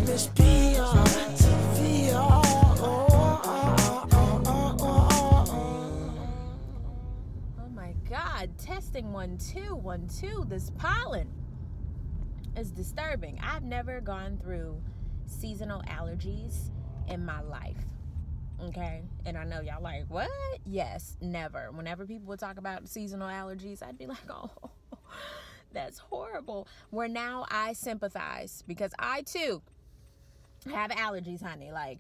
Miss P on TV. Oh my God, testing 1 2 1 2. This pollen is disturbing. I've never gone through seasonal allergies in my life. Okay, and I know y'all like, what? Yes, never. Whenever people would talk about seasonal allergies, I'd be like, oh, that's horrible. Where now I sympathize because I too have allergies, honey. Like,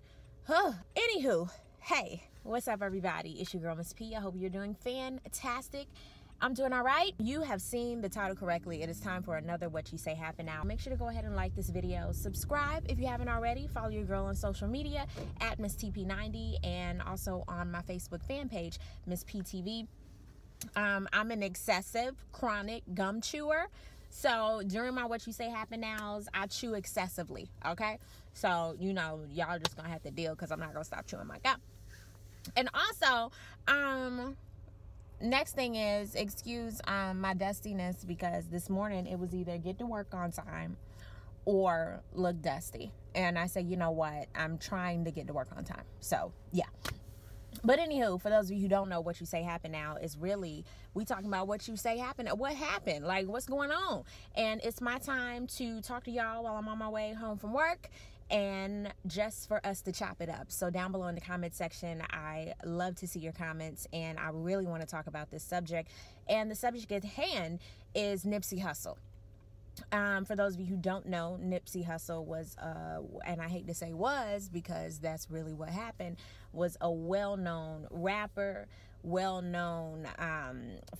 anywho, hey, what's up, everybody? It's your girl, Miss P. I hope you're doing fantastic. I'm doing all right. You have seen the title correctly. It is time for another What You Say Happen Now. Make sure to go ahead and like this video. Subscribe if you haven't already. Follow your girl on social media at Miss TP90 and also on my Facebook fan page, Miss PTV. I'm an excessive chronic gum chewer. So during my What You Say Happen Nows, I chew excessively, okay? So, you know, y'all just gonna have to deal because I'm not gonna stop chewing my gum. And also, next thing is, excuse my dustiness, because this morning it was either get to work on time or look dusty. And I said, you know what? I'm trying to get to work on time. So, yeah. But anywho, for those of you who don't know, What You Say Happen Now is really, we talking about what you say happened. What happened? Like, what's going on? And it's my time to talk to y'all while I'm on my way home from work, and just for us to chop it up. So down below in the comment section, I love to see your comments, and I really want to talk about this subject. And the subject at hand is Nipsey Hussle. For those of you who don't know, Nipsey Hussle was, and I hate to say was because that's really what happened, was a well-known rapper, well-known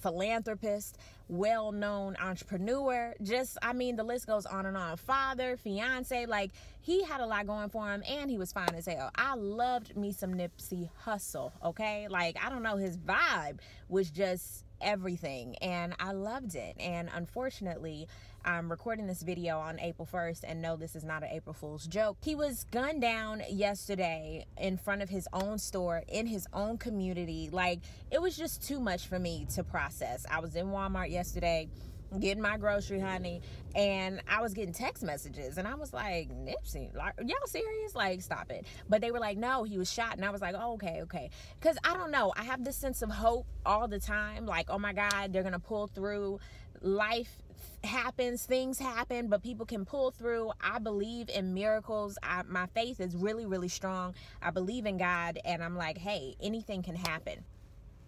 philanthropist, well-known entrepreneur. Just, I mean, the list goes on and on. Father, fiance, like, he had a lot going for him, and he was fine as hell. I loved me some Nipsey Hussle, okay? Like, I don't know, his vibe was just everything, and I loved it. And unfortunately, I'm recording this video on April 1st, and no, this is not an April Fool's joke. He was gunned down yesterday in front of his own store, in his own community. Like, it was just too much for me to process. I was in Walmart yesterday getting my grocery, honey, and I was getting text messages, and I was like, Nipsey, like, y'all serious? Like, stop it. But they were like, no, he was shot. And I was like, oh, okay. Because I don't know, I have this sense of hope all the time, like, oh my God, they're gonna pull through. Life happens, things happen, but people can pull through. I believe in miracles. My faith is really, really strong. I believe in God, and I'm like, hey, anything can happen.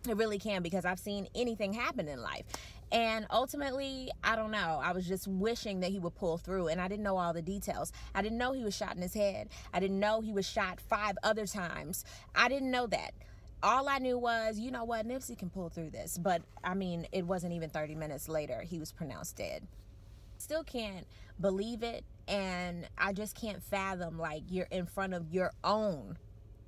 It really can, because I've seen anything happen in life. And ultimately, I don't know, I was just wishing that he would pull through, and I didn't know all the details. I didn't know he was shot in his head. I didn't know he was shot 5 other times. I didn't know that. All I knew was, you know what, Nipsey can pull through this. But, I mean, it wasn't even 30 minutes later, he was pronounced dead. Still can't believe it, and I just can't fathom, like, you're in front of your own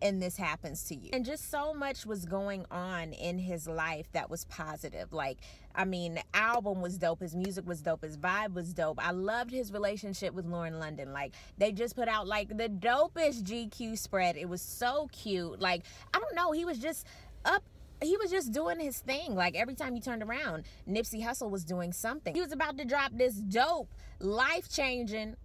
and this happens to you. And just so much was going on in his life that was positive. Like, I mean, the album was dope, his music was dope, his vibe was dope. I loved his relationship with Lauren London. Like, they just put out like the dopest GQ spread. It was so cute. Like, I don't know, he was just up, he was just doing his thing. Like, every time you turned around, Nipsey Hussle was doing something. He was about to drop this dope, life-changing,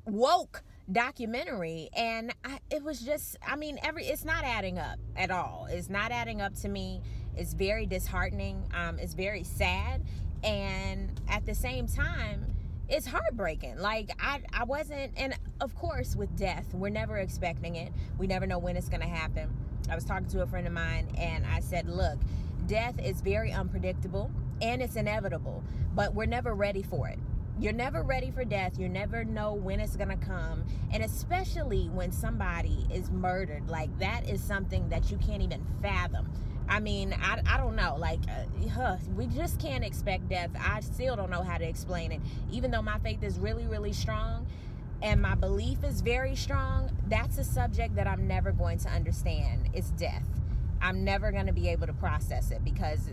woke documentary, and it was just, I mean, it's not adding up at all. It's not adding up to me. It's very disheartening. It's very sad, and at the same time, it's heartbreaking. Like, I wasn't, and of course with death, we're never expecting it. We never know when it's gonna happen. I was talking to a friend of mine, and I said, look, death is very unpredictable and it's inevitable, but we're never ready for it. You're never ready for death. You never know when it's gonna come, and especially when somebody is murdered. Like, that is something that you can't even fathom. I mean, I don't know, like, we just can't expect death. I still don't know how to explain it. Even though my faith is really, really strong and my belief is very strong, that's a subject that I'm never going to understand. It's death. I'm never going to be able to process it, because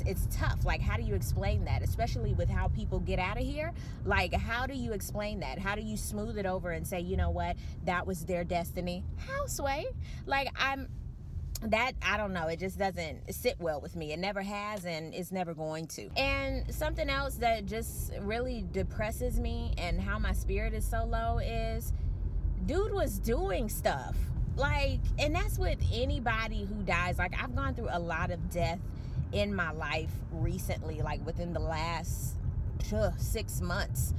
it's tough. Like, how do you explain that? Especially with how people get out of here. Like, how do you explain that? How do you smooth it over and say, you know what, that was their destiny? How, Sway? Like, I don't know, it just doesn't sit well with me. It never has, and it's never going to. And something else that just really depresses me and how my spirit is so low is dude was doing stuff. Like, and that's with anybody who dies. Like, I've gone through a lot of death in my life recently, like within the last 6 months.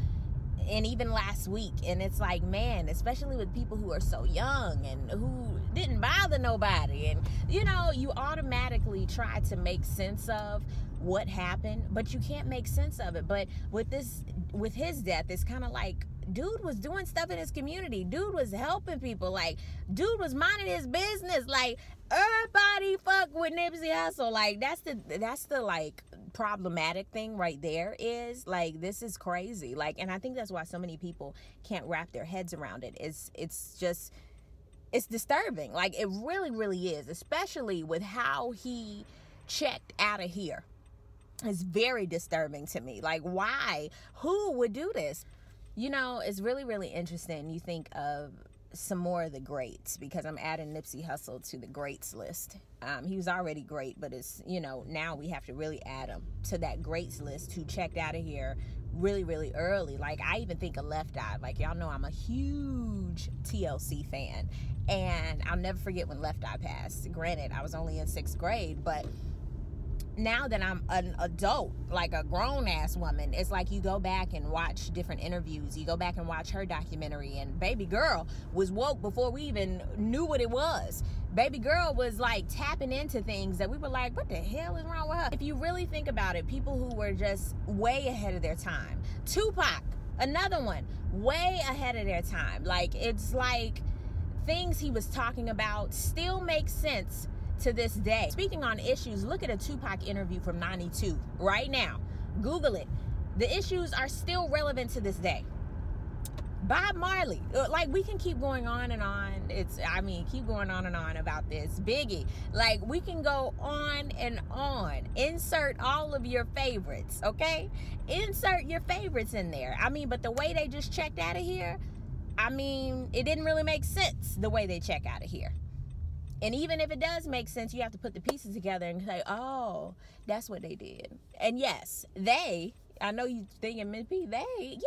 And even last week. And it's like, man, especially with people who are so young and who didn't bother nobody. And, you know, you automatically try to make sense of what happened, but you can't make sense of it. But with his death, it's kind of like, dude was doing stuff in his community. Dude was helping people. Like, dude was minding his business. Like, everybody fuck with Nipsey Hussle. Like, that's the like problematic thing right there, is like, this is crazy. Like, and I think that's why so many people can't wrap their heads around it. It's disturbing. Like, it really, really is, especially with how he checked out of here. It's very disturbing to me. Like, why? Who would do this? You know, it's really, really interesting. You think of some more of the greats, because I'm adding Nipsey Hussle to the greats list. He was already great, but it's, you know, now we have to really add him to that greats list who checked out of here really, really early. Like, I even think of Left Eye. Like, y'all know I'm a huge TLC fan, and I'll never forget when Left Eye passed. Granted, I was only in 6th grade, but now that I'm an adult, like a grown-ass woman, it's like you go back and watch different interviews. You go back and watch her documentary, and Baby Girl was woke before we even knew what it was. Baby Girl was like tapping into things that we were like, what the hell is wrong with her? If you really think about it, people who were just way ahead of their time. Tupac, another one, way ahead of their time. Like, it's like things he was talking about still make sense to this day. Speaking on issues, look at a Tupac interview from '92 right now. Google it. The issues are still relevant to this day. Bob Marley, like, we can keep going on and on. Keep going on and on about this. Biggie, like, we can go on and on. Insert all of your favorites, okay? Insert your favorites in there. But the way they just checked out of here, it didn't really make sense the way they check out of here. And even if it does make sense, you have to put the pieces together and say, oh, that's what they did. And yes, they, I know you thinking MP, they.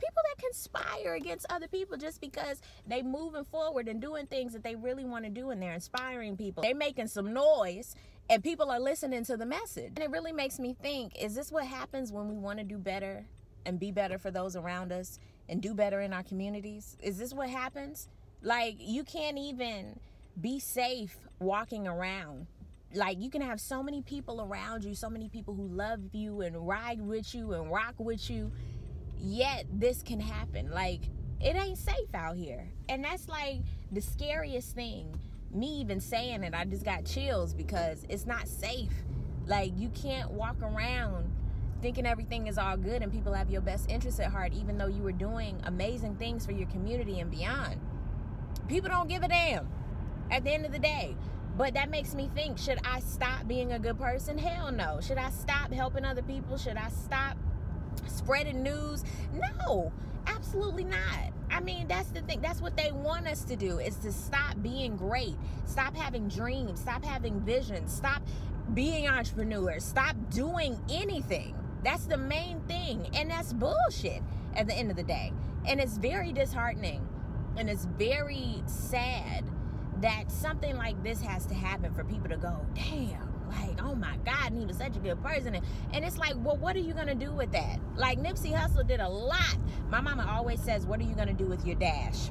People that conspire against other people just because they moving forward and doing things that they really want to do, and they're inspiring people. They're making some noise and people are listening to the message. And it really makes me think, is this what happens when we want to do better and be better for those around us and do better in our communities? Is this what happens? Like, you can't even be safe walking around. Like, you can have so many people around you, so many people who love you and ride with you and rock with you, yet this can happen. Like, it ain't safe out here. And that's like the scariest thing. Me even saying it, I just got chills, because it's not safe. Like, you can't walk around thinking everything is all good and people have your best interests at heart, even though you were doing amazing things for your community and beyond. People don't give a damn at the end of the day. But that makes me think, should I stop being a good person? Hell no. Should I stop helping other people? Should I stop spreading news? No, absolutely not. That's the thing. That's what they want us to do, is to stop being great. Stop having dreams. Stop having visions. Stop being entrepreneurs. Stop doing anything. That's the main thing. And that's bullshit at the end of the day. And it's very disheartening. And it's very sad that something like this has to happen for people to go, damn, like, oh my God, and he was such a good person. And it's like, well, what are you going to do with that? Like, Nipsey Hussle did a lot. My mama always says, what are you going to do with your dash?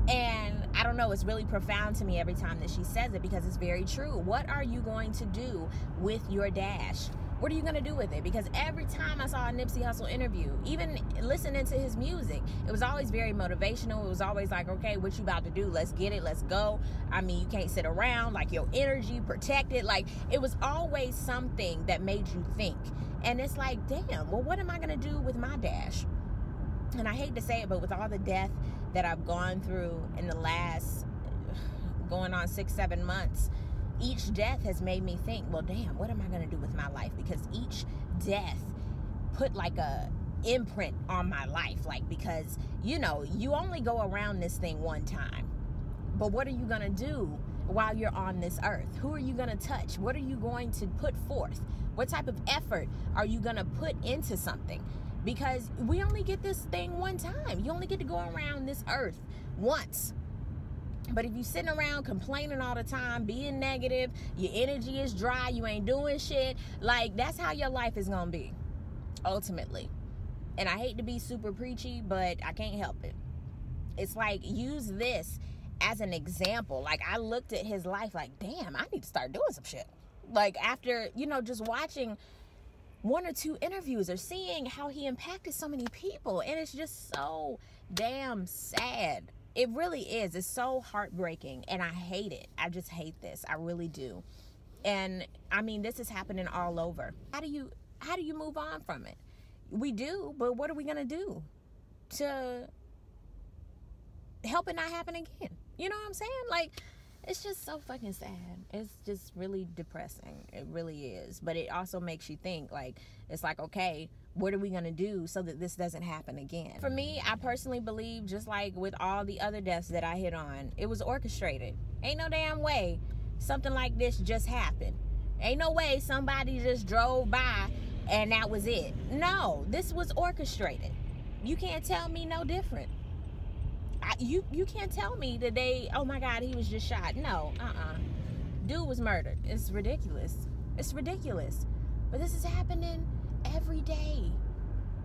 And I don't know, it's really profound to me every time that she says it, because it's very true. What are you going to do with your dash? What are you going to do with it? Because every time I saw a Nipsey Hussle interview, even listening to his music, it was always very motivational. It was always like, okay, what you about to do? Let's get it. Let's go. You can't sit around. Like, your energy, protect it. Like, it was always something that made you think. And it's like, damn, well, what am I going to do with my dash? And I hate to say it, but with all the death that I've gone through in the last going on 6-7 months, each death has made me think, well, damn, what am I going to do with my life? Because each death put like a imprint on my life. Like, because, you only go around this thing one time. But what are you going to do while you're on this earth? Who are you going to touch? What are you going to put forth? What type of effort are you going to put into something? because we only get this thing one time. You only get to go around this earth once. But if you sitting around complaining all the time, being negative, your energy is dry, you ain't doing shit, like, that's how your life is gonna be, ultimately. And I hate to be super preachy, but I can't help it. It's like, use this as an example. Like, I looked at his life like, damn, I need to start doing some shit. Like, after, you know, just watching one or two interviews or seeing how he impacted so many people. And it's just so damn sad. It really is. It's so heartbreaking, and I hate it. I just hate this. I really do. And I mean, this is happening all over. How do you move on from it? We do, but what are we gonna do to help it not happen again? You know what I'm saying? Like, it's just so fucking sad. It's just really depressing. It really is. But it also makes you think, like, it's like, okay, what are we going to do so that this doesn't happen again? For me, I personally believe, just like with all the other deaths that I hit on, it was orchestrated. Ain't no damn way something like this just happened. Ain't no way somebody just drove by and that was it. No, this was orchestrated. You can't tell me no different. You can't tell me that oh my God, he was just shot. No, dude was murdered. It's ridiculous. It's ridiculous. But this is happening every day.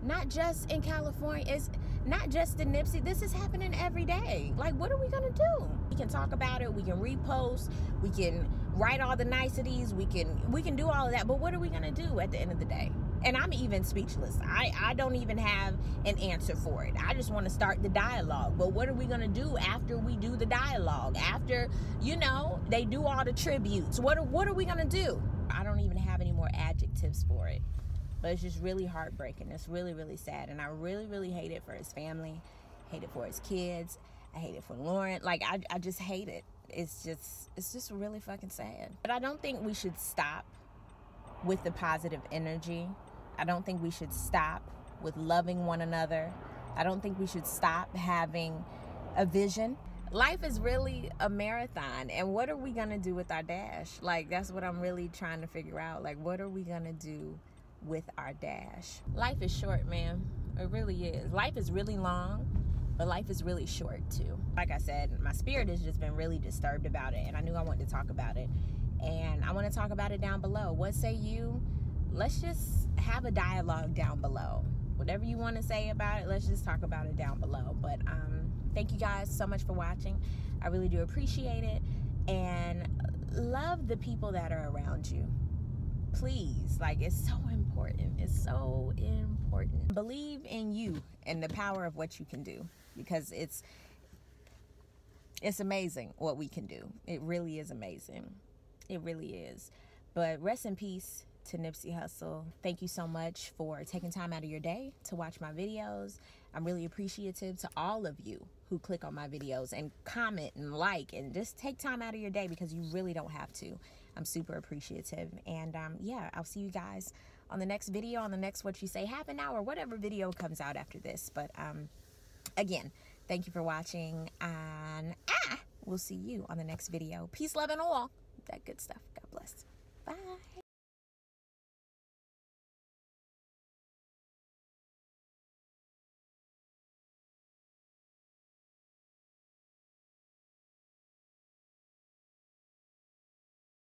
Not just in California. It's not just in Nipsey. This is happening every day. Like, what are we gonna do? We can talk about it. We can repost. We can write all the niceties. We can do all of that. But what are we gonna do at the end of the day? And I'm even speechless. I don't even have an answer for it. I just want to start the dialogue. But what are we going to do after we do the dialogue? After, you know, they do all the tributes. What are we going to do? I don't even have any more adjectives for it. But it's just really heartbreaking. It's really, really sad. And I really, really hate it for his family. Hate it for his kids. I hate it for Lauren. Like, I just hate it. It's just really fucking sad. But I don't think we should stop with the positive energy. I don't think we should stop with loving one another. I don't think we should stop having a vision. Life is really a marathon, and what are we gonna do with our dash? Like, that's what I'm really trying to figure out. Like, what are we gonna do with our dash? Life is short, man. It really is. Life is really long, but life is really short too. Like I said, my spirit has just been really disturbed about it, and I knew I wanted to talk about it. And I want to talk about it down below. What say you? Let's just have a dialogue down below. Whatever you want to say about it, let's just talk about it down below. But thank you guys so much for watching. I really do appreciate it. And love the people that are around you. Please. Like, it's so important. It's so important. Believe in you and the power of what you can do. Because it's amazing what we can do. It really is amazing. It really is. But rest in peace to Nipsey Hussle. Thank you so much for taking time out of your day to watch my videos. I'm really appreciative to all of you who click on my videos and comment and like and just take time out of your day, because you really don't have to. I'm super appreciative. And yeah, I'll see you guys on the next video, on the next What You Say Happen Now, or whatever video comes out after this. But again, thank you for watching, and we'll see you on the next video. Peace, love, and all that good stuff. God bless. Bye.